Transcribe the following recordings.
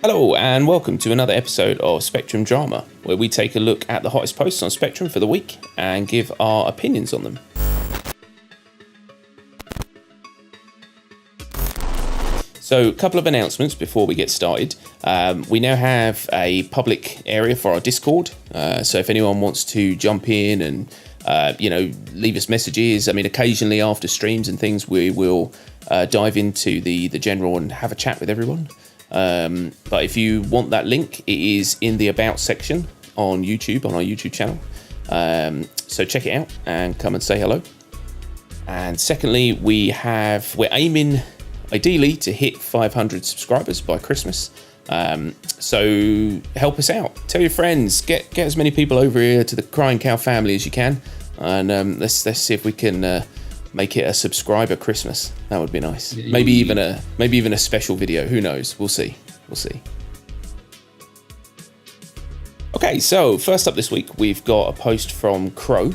Hello and welcome to another episode of Spectrum Drama, where we take a look at the hottest posts on Spectrum for the week and give our opinions on them. So, a couple of announcements before we get started. We now have a public area for our Discord, so if anyone wants to jump in and leave us messages. I mean, occasionally after streams and things, we will dive into the general and have a chat with everyone. But if you want that link, it is in the About section on YouTube, on our YouTube channel. So check it out and come and say hello. And secondly, we're aiming ideally to hit 500 subscribers by Christmas. So help us out. Tell your friends. Get as many people over here to the Crying Cow family as you can. And let's see if we can make it a subscriber Christmas. That would be nice. Maybe even a special video. Who knows? We'll see. Okay, so first up this week, we've got a post from Crow.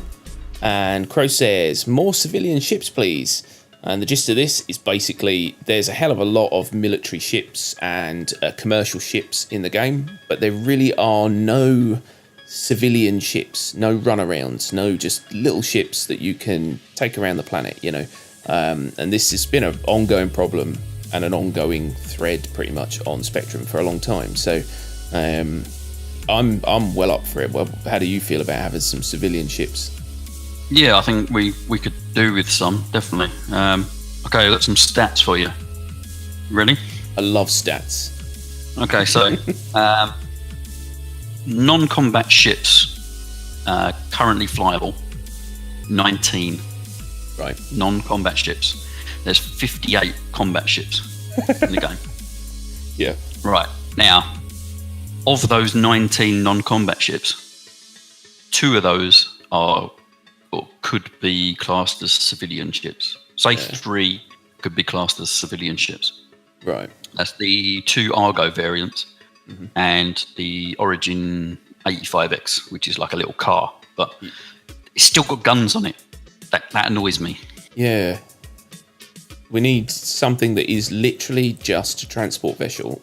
And Crow says, more civilian ships, please. And the gist of this is basically there's a hell of a lot of military ships and commercial ships in the game, but there really are no civilian ships, no runarounds, no just little ships that you can take around the planet, and this has been an ongoing problem and an ongoing thread pretty much on Spectrum for a long time. So I'm well up for it. Well, how do you feel about having some civilian ships? Yeah, I think we could do with some, definitely. Okay, I've got some stats for you. Ready? I love stats. Okay, so non-combat ships currently flyable, 19. Right. Non-combat ships. There's 58 combat ships in the game. Yeah. Right. Now, of those 19 non-combat ships, 2 of those are or could be classed as civilian ships. Say 3 could be classed as civilian ships. Right. That's the 2 Argo variants and the Origin 85X, which is like a little car, but it's still got guns on it. That annoys me. Yeah. We need something that is literally just a transport transport vessel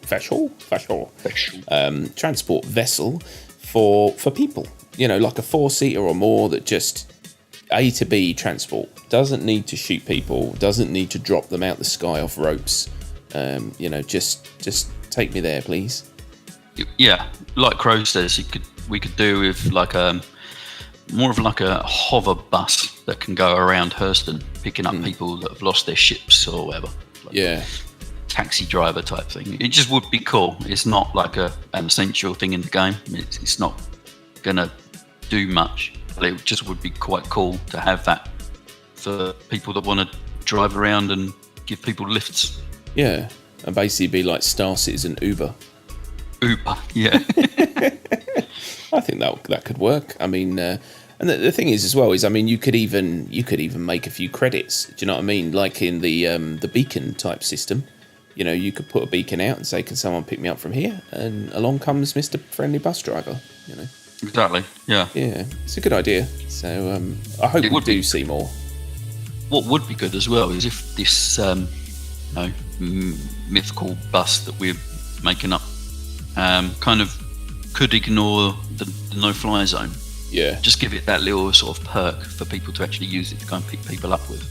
for people. Like a 4-seater or more that just A to B transport. Doesn't need to shoot people. Doesn't need to drop them out the sky off ropes. Just take me there, please. Yeah, like Crow says, we could do with like more of like a hover bus that can go around Hurston, picking up people that have lost their ships or whatever. Like taxi driver type thing. It just would be cool. It's not like an essential thing in the game. It's not gonna do much. But it just would be quite cool to have that for people that want to drive around and give people lifts. Yeah, and basically be like Star Citizen Uber. Yeah. I think that could work. I mean, and the thing is as well is, I mean, you could even make a few credits. Do you know what I mean? Like in the beacon type system, you could put a beacon out and say, "Can someone pick me up from here?" And along comes Mr. Friendly Bus Driver. Exactly. Yeah. Yeah, it's a good idea. So I hope we do see more. What would be good as well is if this mythical bus that we're making up kind of could ignore the no-fly zone. Yeah. Just give it that little sort of perk for people to actually use it to go and pick people up with,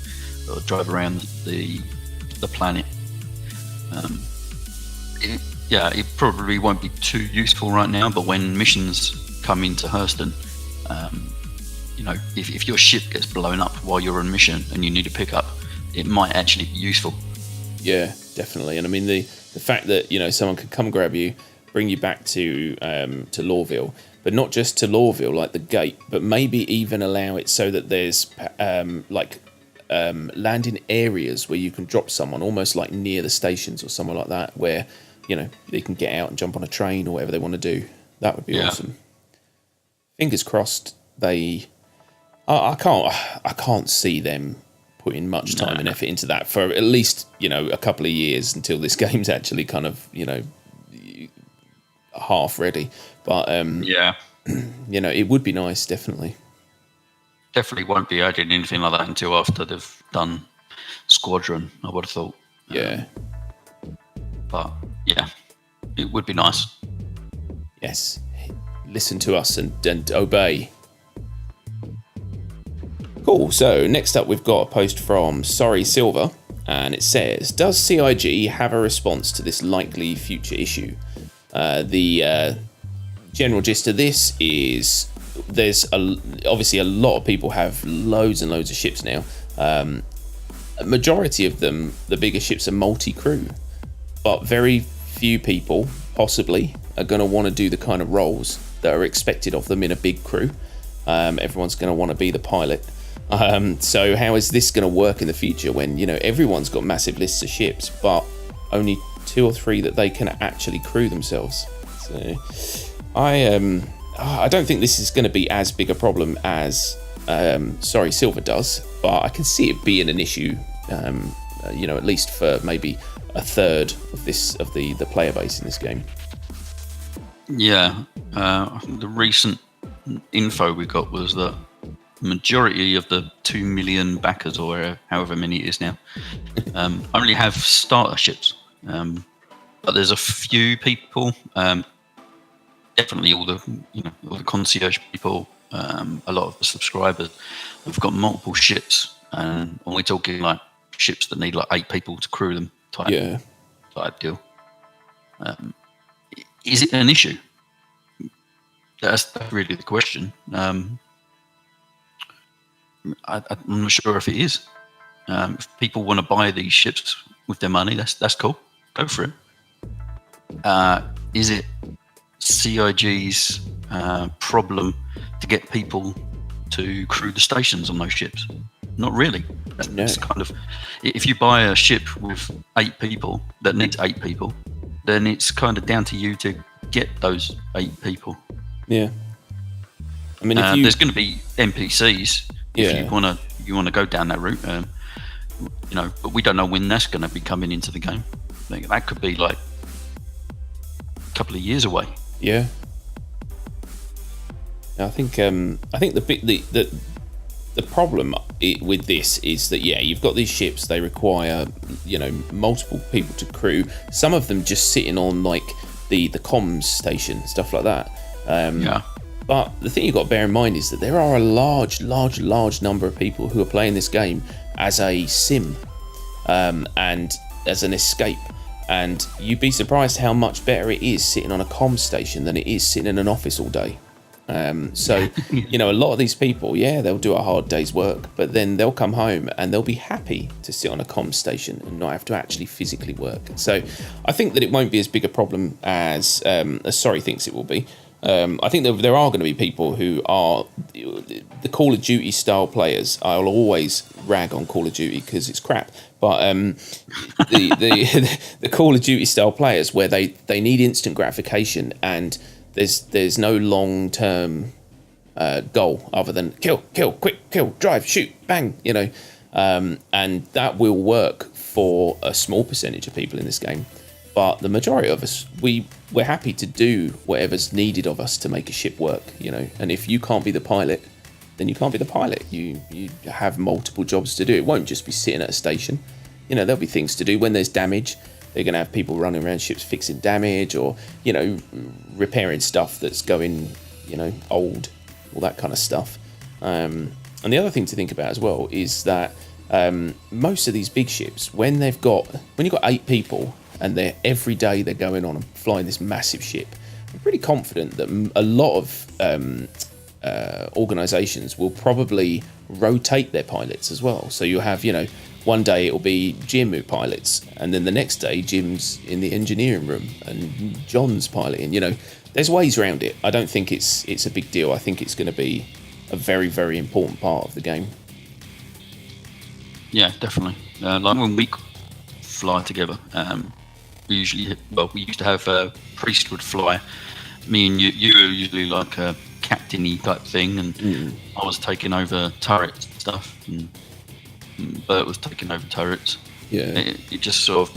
or drive around the planet. It probably won't be too useful right now, but when missions come into Hurston, if your ship gets blown up while you're on mission and you need a pickup, it might actually be useful. Yeah, definitely. And I mean the fact that someone could come grab you, bring you back to Lorville, but not just to Lorville, like the gate, but maybe even allow it so that there's landing areas where you can drop someone, almost like near the stations or somewhere like that, where they can get out and jump on a train or whatever they want to do. That would be awesome. Fingers crossed. I can't see them putting much time and effort into that for at least a couple of years until this game's actually kind of half ready. But it would be nice, definitely. Definitely won't be adding anything like that until after they've done Squadron, I would have thought. Yeah. But yeah, It would be nice. Yes. Listen to us and obey. Cool. So next up, we've got a post from Sorry Silver, and it says, "Does CIG have a response to this likely future issue?" The general gist of this is there's obviously a lot of people have loads and loads of ships now. A majority of them, the bigger ships, are multi-crew, but very few people possibly are going to want to do the kind of roles that are expected of them in a big crew. Everyone's going to want to be the pilot. So how is this going to work in the future when, you know, everyone's got massive lists of ships, but only 2 or 3 that they can actually crew themselves? So I don't think this is going to be as big a problem as Sorry Silver does, but I can see it being an issue, you know, at least for maybe a third of the player base in this game. Yeah, the recent info we got was that majority of the 2 million backers, or however many it is now, only have starter ships. But there's a few people, definitely all the concierge people, a lot of the subscribers have got multiple ships, and we're talking like ships that need like 8 people to crew them type deal. Is it an issue? That's really the question. I'm not sure if it is. If people want to buy these ships with their money, that's cool. Go for it. Is it CIG's problem to get people to crew the stations on those ships? Not really. That's kind of, if you buy a ship with 8 people that needs 8 people, then it's kind of down to you to get those 8 people. Yeah. I mean, if there's going to be NPCs if you want to go down that route, you know, but we don't know when that's going to be coming into the game. That could be like a couple of years away. Yeah. I think the problem with this is that you've got these ships. They require, you know, multiple people to crew. Some of them just sitting on like the comms station, stuff like that. But the thing you've got to bear in mind is that there are a large number of people who are playing this game as a sim and as an escape. And you'd be surprised how much better it is sitting on a comms station than it is sitting in an office all day. So, you know, a lot of these people, they'll do a hard day's work, but then they'll come home and they'll be happy to sit on a comms station and not have to actually physically work. So I think that it won't be as big a problem as Sorry thinks it will be. I think that there are going to be people who are the Call of Duty style players. I'll always rag on Call of Duty because it's crap, but the Call of Duty style players where they need instant gratification and there's no long term goal other than kill, quick, kill, drive, shoot, bang, you know, and that will work for a small percentage of people in this game. But the majority of us, we're happy to do whatever's needed of us to make a ship work, you know. And if you can't be the pilot, then you can't be the pilot. You have multiple jobs to do. It won't just be sitting at a station. You know, there'll be things to do. When there's damage, they're going to have people running around ships fixing damage or, you know, repairing stuff that's going, you know, old, all that kind of stuff. And the other thing to think about as well is that most of these big ships, when you've got 8 people, and every day they're going on and flying this massive ship, I'm pretty confident that a lot of organisations will probably rotate their pilots as well. So you'll have, you know, one day it'll be Jim who pilots, and then the next day Jim's in the engineering room and John's piloting. You know, there's ways around it. I don't think it's a big deal. I think it's going to be a very, very important part of the game. Yeah, definitely. Like when we fly together, we used to have Priest would fly. Me and you were usually like a captain-y type thing, and I was taking over turrets and stuff, and Bert was taking over turrets. Yeah. It just sort of,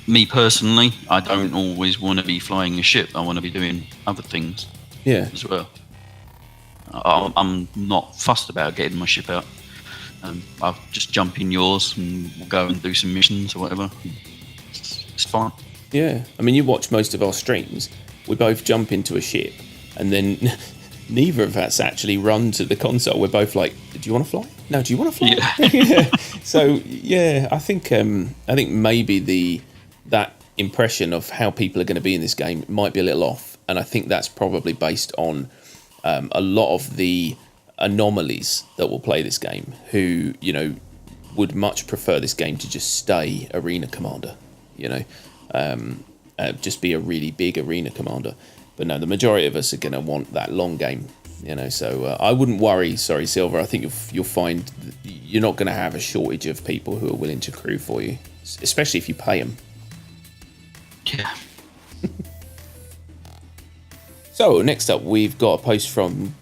me personally, I don't always want to be flying a ship. I want to be doing other things as well. I'm not fussed about getting my ship out. I'll just jump in yours and we'll go and do some missions or whatever. It's fine. Yeah, I mean, you watch most of our streams. We both jump into a ship, and then neither of us actually run to the console. We're both like, "Do you want to fly? No, do you want to fly?" Yeah. Yeah. So yeah, I think maybe that impression of how people are going to be in this game might be a little off, and I think that's probably based on a lot of the anomalies that will play this game, who would much prefer this game to just stay Arena Commander, just be a really big Arena Commander. But no, the majority of us are going to want that long game, so I wouldn't worry. Sorry, Silver. I think you'll find you're not going to have a shortage of people who are willing to crew for you, especially if you pay them. Yeah. So next up, we've got a post from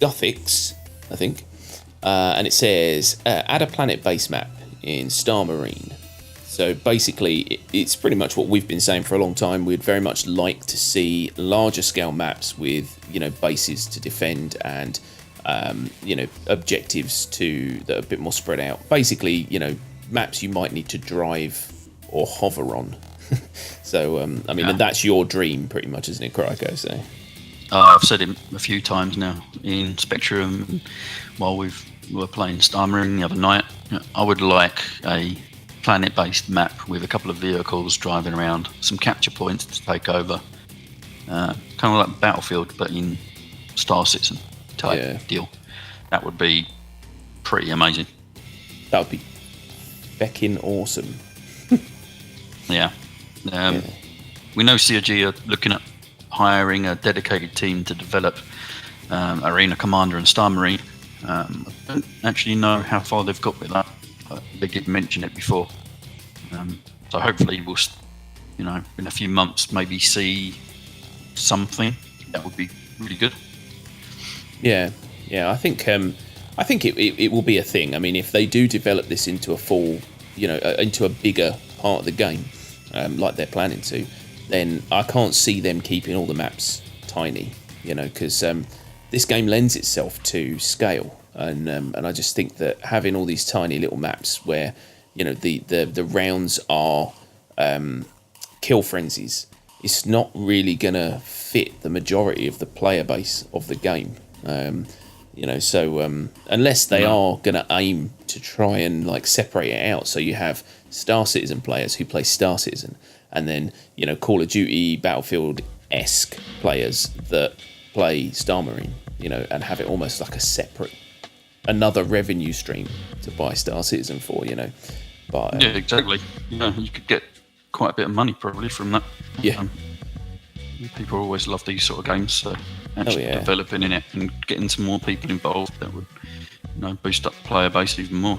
Guthix, I think, and it says, add a planet base map in Star Marine. So basically, it's pretty much what we've been saying for a long time. We'd very much like to see larger scale maps with, bases to defend and, objectives that are a bit more spread out. Basically, maps you might need to drive or hover on. So, and that's your dream pretty much, isn't it, Kryko? So. I've said it a few times now in Spectrum while we were playing Star Marine the other night. I would like a planet-based map with a couple of vehicles driving around, some capture points to take over, kind of like Battlefield but in Star Citizen type deal. That would be pretty amazing. That would be feckin' awesome. Yeah. We know CIG are looking at hiring a dedicated team to develop Arena Commander and Star Marine. I don't actually know how far they've got with that. They did mention it before. So hopefully we'll, in a few months maybe see something. That would be really good. Yeah. I think it will be a thing. I mean, if they do develop this into a full, into a bigger part of the game, like they're planning to, then I can't see them keeping all the maps tiny, because this game lends itself to scale, and I just think that having all these tiny little maps where the rounds are kill frenzies, it's not really gonna fit the majority of the player base of the game, so unless they are gonna aim to try and separate it out, so you have Star Citizen players who play Star Citizen, and then Call of Duty Battlefield-esque players that play Star Marine, and have it almost like a separate, another revenue stream to buy Star Citizen for, But yeah, exactly. You could get quite a bit of money probably from that. Yeah. People always love these sort of games, so actually developing in it and getting some more people involved, that would boost up the player base even more.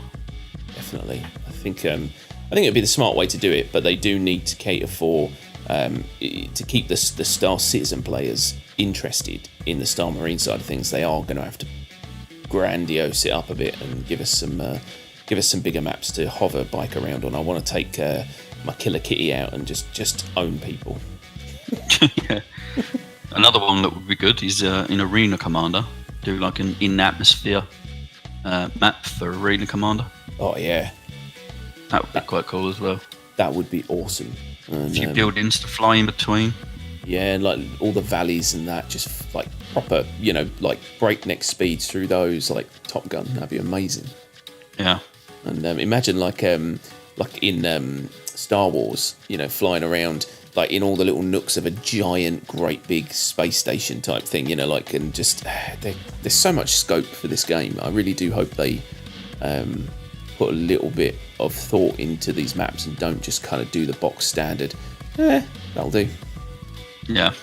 Definitely. I think it'd be the smart way to do it, but they do need to cater for to keep the Star Citizen players interested in the Star Marine side of things. They are going to have to grandiose it up a bit and give us some bigger maps to hover bike around on. I want to take my Killer Kitty out and just own people. Yeah. Another one that would be good is in Arena Commander, do like an in-atmosphere map for Arena Commander. Oh yeah. That would be quite cool as well. That would be awesome. And, a few buildings to fly in between. Yeah, and like all the valleys and that, just like proper, like breakneck speeds through those, like Top Gun. That'd be amazing. Yeah. And imagine like in Star Wars, flying around like in all the little nooks of a giant, great big space station type thing, and just there's so much scope for this game. I really do hope they put a little bit of thought into these maps and don't just kind of do the box standard. That'll do. Yeah.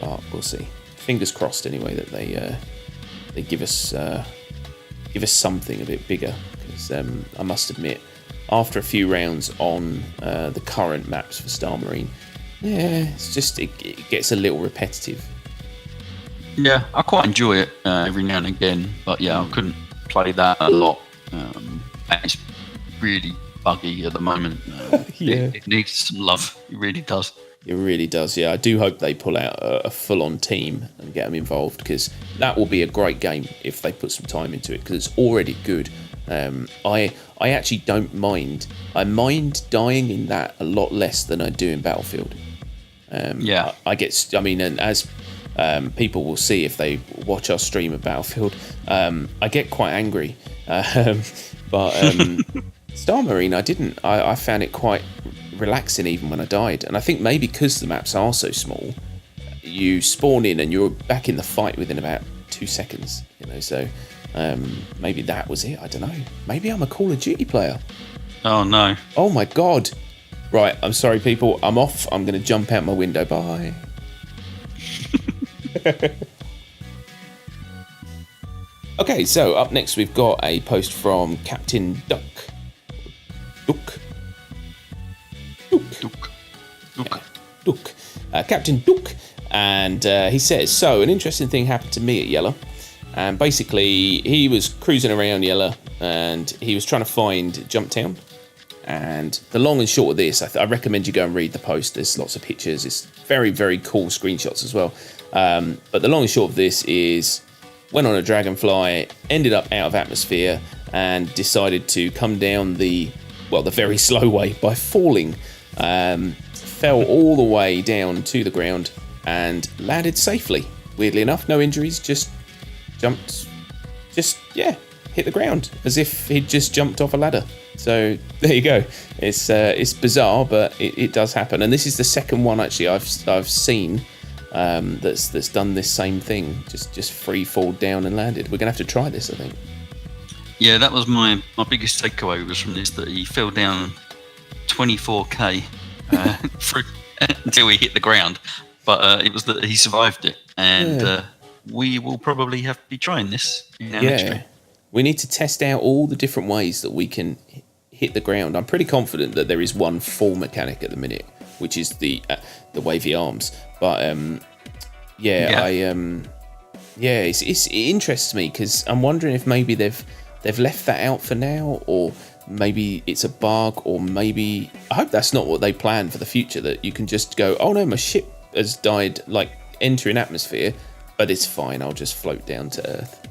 But we'll see. Fingers crossed anyway that they give us something a bit bigger, because I must admit, after a few rounds on the current maps for Star Marine, it's just it gets a little repetitive. Yeah, I quite enjoy it every now and again, but I couldn't play that a lot. It's really buggy at the moment. It needs some love. It really does. It really does, yeah. I do hope they pull out a full-on team and get them involved, because that will be a great game if they put some time into it, because it's already good. I actually don't mind. I mind dying in that a lot less than I do in Battlefield. I mean, and as people will see if they watch our stream of Battlefield, I get quite angry. But Star Marine, I didn't. I found it quite relaxing even when I died. And I think maybe because the maps are so small, you spawn in and you're back in the fight within about 2 seconds. So maybe that was it. I don't know. Maybe I'm a Call of Duty player. Oh no. Oh my god. Right, I'm sorry people, I'm off. I'm going to jump out my window. Bye. Okay, so up next we've got a post from Captain Duck. Captain Duck. And he says, so an interesting thing happened to me at Yella. And basically, he was cruising around Yella and he was trying to find Jumptown. And the long and short of this, I recommend you go and read the post. There's lots of pictures. It's very, very cool screenshots as well. But the long and short of this is, went on a Dragonfly, ended up out of atmosphere, and decided to come down the very slow way by falling. Fell all the way down to the ground and landed safely. Weirdly enough, no injuries, just jumped, hit the ground as if he'd just jumped off a ladder. So there you go. It's bizarre, but it does happen. And this is the second one actually I've seen that's done this same thing. Just free fall down and landed. We're gonna have to try this, I think. Yeah, that was my biggest takeaway was from this, that he fell down 24k until he hit the ground. But it was that he survived it, and we will probably have to be trying this in our next stream. We need to test out all the different ways that we can hit the ground. I'm pretty confident that there is one fall mechanic at the minute, which is the wavy arms. But it interests me because I'm wondering if maybe they've left that out for now, or maybe it's a bug, or maybe I hope that's not what they plan for the future. That you can just go, oh no, my ship has died, like entering atmosphere, but it's fine. I'll just float down to Earth.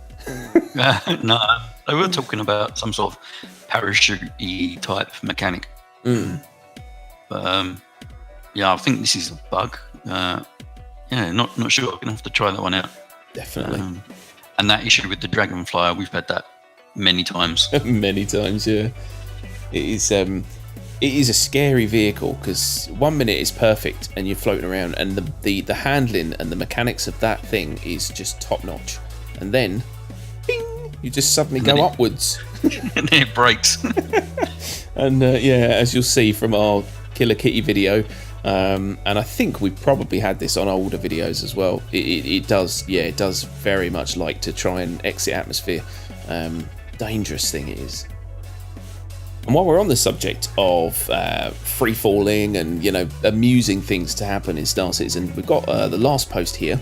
No, they were talking about some sort of parachute-y type mechanic. But I think this is a bug. Not sure. I'm gonna have to try that one out. Definitely. And that issue with the Dragonfly, we've had that many times. Many times, yeah. It is a scary vehicle because 1 minute is perfect and you're floating around, and the handling and the mechanics of that thing is just top notch, and then you just suddenly go upwards. And then it breaks. And as you'll see from our Killer Kitty video, and I think we probably had this on older videos as well, it does very much like to try and exit atmosphere. Dangerous thing it is. And while we're on the subject of free falling and amusing things to happen in Star Citizen, we've got the last post here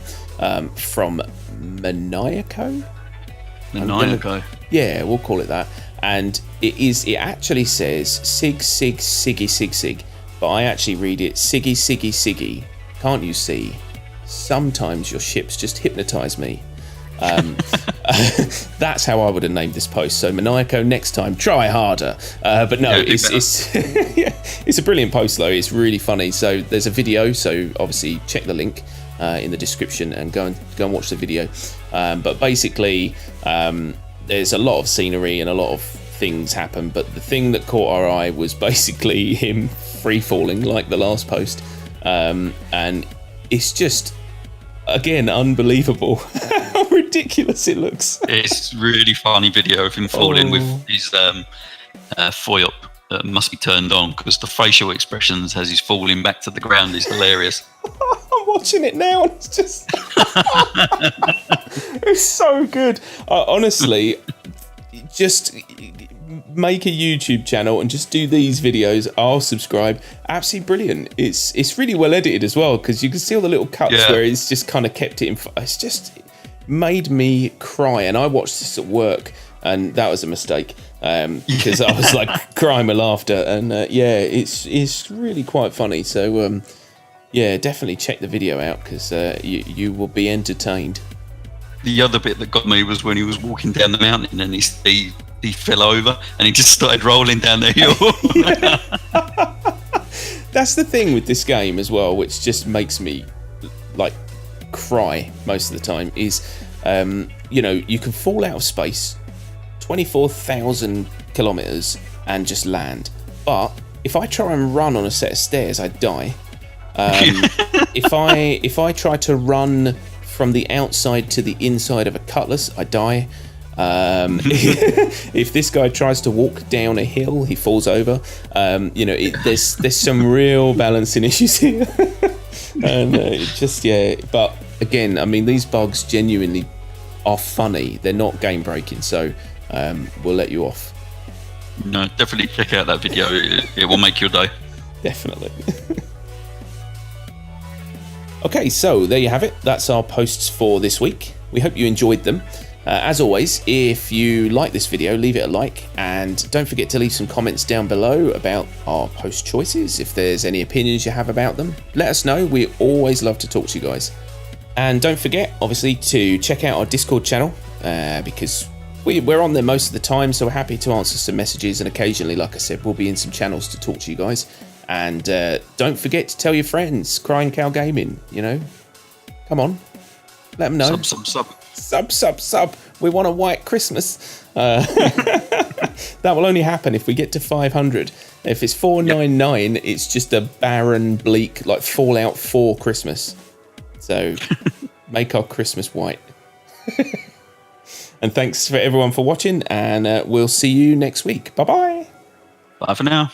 from Maniaco. Yeah, we'll call it that. And it actually says sig, but I actually read it siggy. Can't you see? Sometimes your ships just hypnotise me. That's how I would have named this post. So Maniaco, next time try harder. But no, it's a brilliant post though. It's really funny. So there's a video, so obviously check the link in the description and go and watch the video. But basically there's a lot of scenery and a lot of things happen, but the thing that caught our eye was basically him free falling like the last post, and it's just again unbelievable how ridiculous it looks. It's really funny video of him falling with his FOIOP that must be turned on, because the facial expressions as he's falling back to the ground is hilarious. I'm watching it now and it's just it's so good. Honestly, just make a YouTube channel and just do these videos. I'll subscribe. Absolutely brilliant. It's really well edited as well, because you can see all the little cuts where it's just kind of kept it in. It's just made me cry, and I watched this at work, and that was a mistake because I was like crying with laughter. And it's really quite funny. So definitely check the video out, because you will be entertained. The other bit that got me was when he was walking down the mountain and he he fell over and he just started rolling down the hill. That's the thing with this game as well, which just makes me like cry most of the time, is you know, you can fall out of space 24,000 kilometers and just land, but if I try and run on a set of stairs, I die. If I try to run from the outside to the inside of a cutlass, I die. If this guy tries to walk down a hill, he falls over. You know, there's some real balancing issues here. And it just, yeah, but again, I mean, these bugs genuinely are funny. They're not game breaking, so we'll let you off. No, definitely check out that video. It will make your day. Definitely. Okay, so there you have it. That's our posts for this week. We hope you enjoyed them. As always, if you like this video, leave it a like, and don't forget to leave some comments down below about our post choices. If there's any opinions you have about them, let us know. We always love to talk to you guys. And don't forget, obviously, to check out our Discord channel, because we're on there most of the time, so we're happy to answer some messages, and occasionally, like I said, we'll be in some channels to talk to you guys. And don't forget to tell your friends, Crying Cow Gaming, you know. Come on, let them know. Sub. We want a white Christmas. That will only happen if we get to 500. If it's 499, it's just a barren, bleak, like Fallout 4 Christmas. So make our Christmas white. And thanks for everyone for watching, and we'll see you next week. Bye-bye. Bye for now.